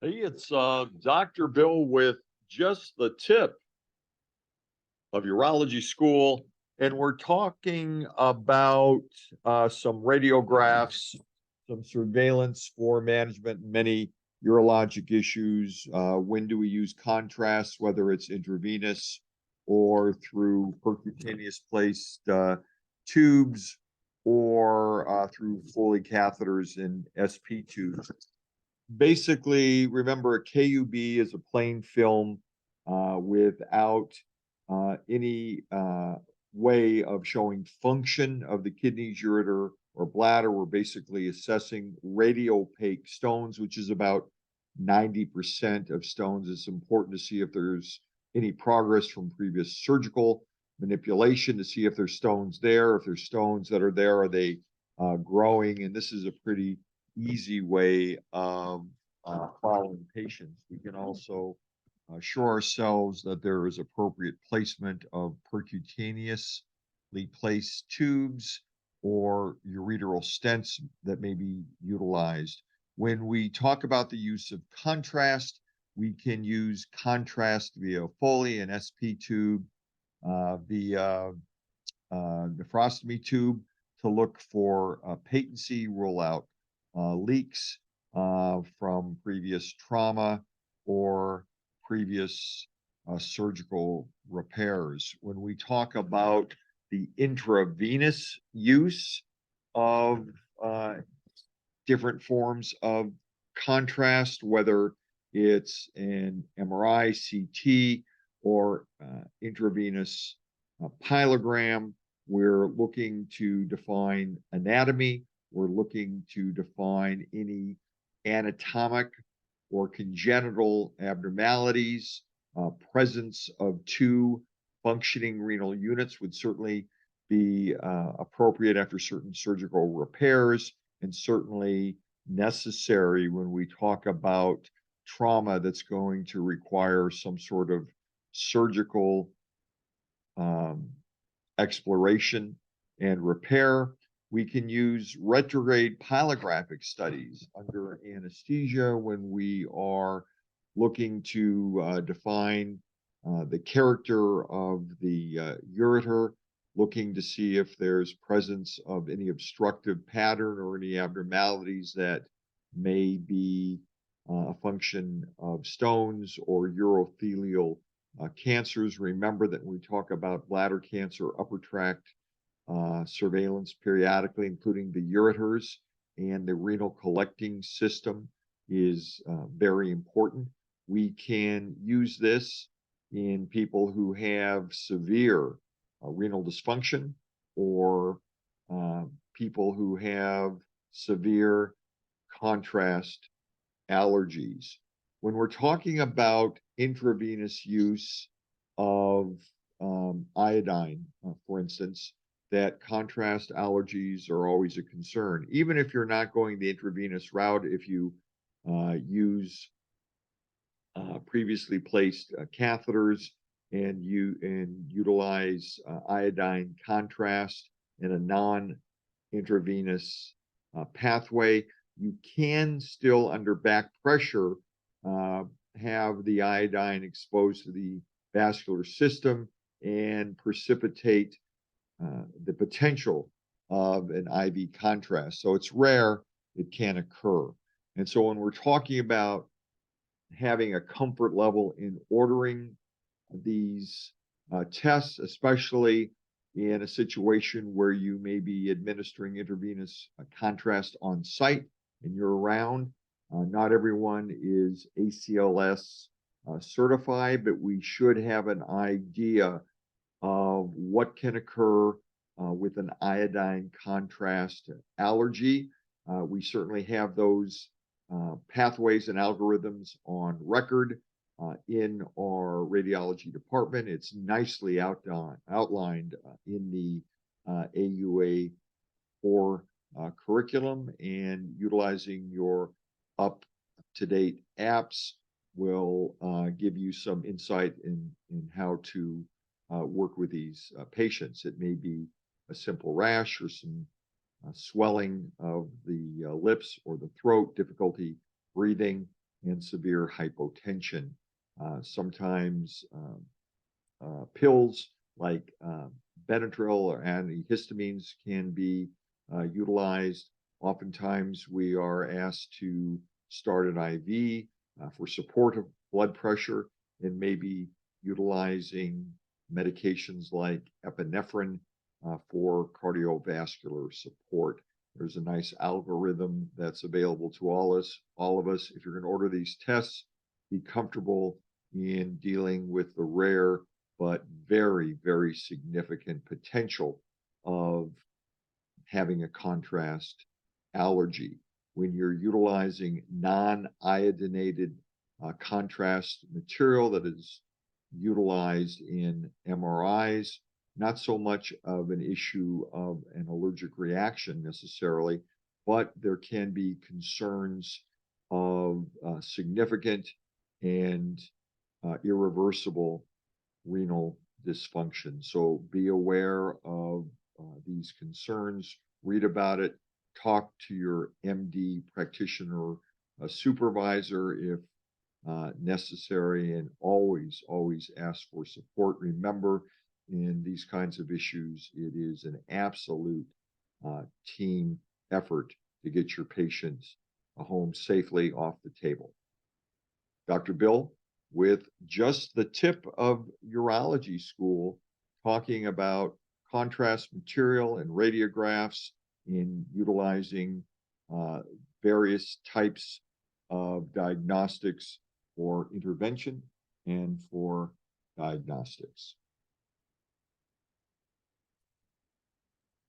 Hey, it's Dr. Bill with just the tip of urology school, and we're talking about some radiographs, some surveillance for management, many urologic issues. When do we use contrast, whether it's intravenous or through percutaneous placed tubes or through Foley catheters and SP tubes? Basically, remember a KUB is a plain film without any way of showing function of the kidneys, ureter, or bladder. We're basically assessing radiopaque stones, which is about 90% of stones. It's important to see if there's any progress from previous surgical manipulation to see if there's stones there. If there's stones that are there, are they growing? And this is a pretty easy way of following patients. We can also assure ourselves that there is appropriate placement of percutaneously placed tubes or ureteral stents that may be utilized. When we talk about the use of contrast, we can use contrast via Foley and SP tube, via nephrostomy tube to look for patency, rule out leaks from previous trauma or previous surgical repairs. When we talk about the intravenous use of different forms of contrast, whether it's an MRI, CT, or intravenous pyelogram, we're looking to define anatomy. We're looking to define any anatomic or congenital abnormalities. Presence of two functioning renal units would certainly be appropriate after certain surgical repairs and certainly necessary when we talk about trauma that's going to require some sort of surgical exploration and repair. We can use retrograde pylographic studies under anesthesia when we are looking to define the character of the ureter, looking to see if there's presence of any obstructive pattern or any abnormalities that may be a function of stones or urothelial cancers. Remember that when we talk about bladder cancer, upper tract surveillance periodically, including the ureters and the renal collecting system, is very important. We can use this in people who have severe renal dysfunction or people who have severe contrast allergies. When we're talking about intravenous use of iodine, for instance, that contrast allergies are always a concern. Even if you're not going the intravenous route, if you use previously placed catheters and utilize iodine contrast in a non-intravenous pathway, you can still, under back pressure, have the iodine exposed to the vascular system and precipitate the potential of an IV contrast. So it's rare, it can occur. And so when we're talking about having a comfort level in ordering these tests, especially in a situation where you may be administering intravenous contrast on site and you're around. Not everyone is ACLS certified, but we should have an idea of what can occur with an iodine contrast allergy. We certainly have those pathways and algorithms on record in our radiology department. It's nicely outlined in the AUA 4 curriculum, and utilizing your up-to-date apps will give you some insight in how to work with these patients. It may be a simple rash or some swelling of the lips or the throat, difficulty breathing, and severe hypotension. Sometimes pills like Benadryl or antihistamines can be utilized. Oftentimes, we are asked to start an IV for support of blood pressure and maybe utilizing medications like epinephrine for cardiovascular support. There's a nice algorithm that's available to all of us. If you're going to order these tests, be comfortable in dealing with the rare but very, very significant potential of having a contrast allergy. When you're utilizing non-iodinated contrast material that is utilized in MRIs, not so much of an issue of an allergic reaction necessarily, but there can be concerns of significant and irreversible renal dysfunction. So be aware of these concerns, read about it, talk to your MD practitioner, a supervisor if necessary, and always, always ask for support. Remember, in these kinds of issues, it is an absolute team effort to get your patients home safely off the table. Dr. Bill, with just the tip of urology school, talking about contrast material and radiographs in utilizing various types of diagnostics for intervention and for diagnostics.